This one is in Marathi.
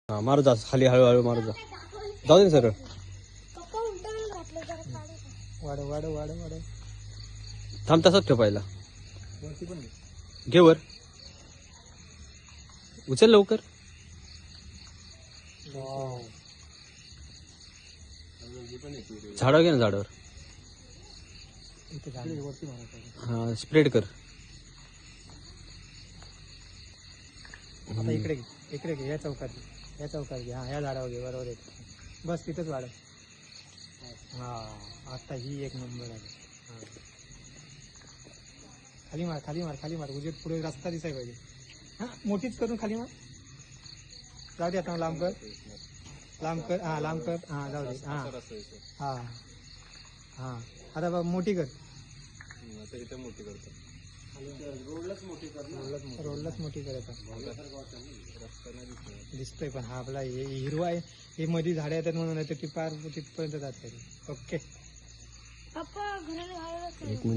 हा मारू जा खाली हळूहळू मारू जा. जाऊ दे ना सर. वाढ वाढ वाढ वाढ. थांब तसाच ठेव पहिला. वरती पण घे वर. उचल लवकर. झाडावर घे ना झाडावर. इथे झाड वरती मारायचं. हा स्प्रेड कर. आता इकडे घे, इकडे घे, या चौकात घे, या चौकात घे. हा या झाडावर घे, बरोबर आहे. बस तिथंच वाढ. हा आता ही एक नंबर आहे. हा. खाली मार खाली मार खाली मार. उजेड पुढे रस्ता दिसाय पाहिजे. हा मोठीच करून खाली मार. जाऊ दे आता लांब कर. लांब कर. हा लांब कर. हा जाऊ दे. हा हा हा आता बघ मोठी कर. मोठी करतो. रोडलाच मोठी करत दिसतोय. पण हा आपला हिरवा आहे. हे मध्ये झाडे येतात म्हणून, नाही तर ती पार तिथपर्यंत जात. ओके. एक मिनिट.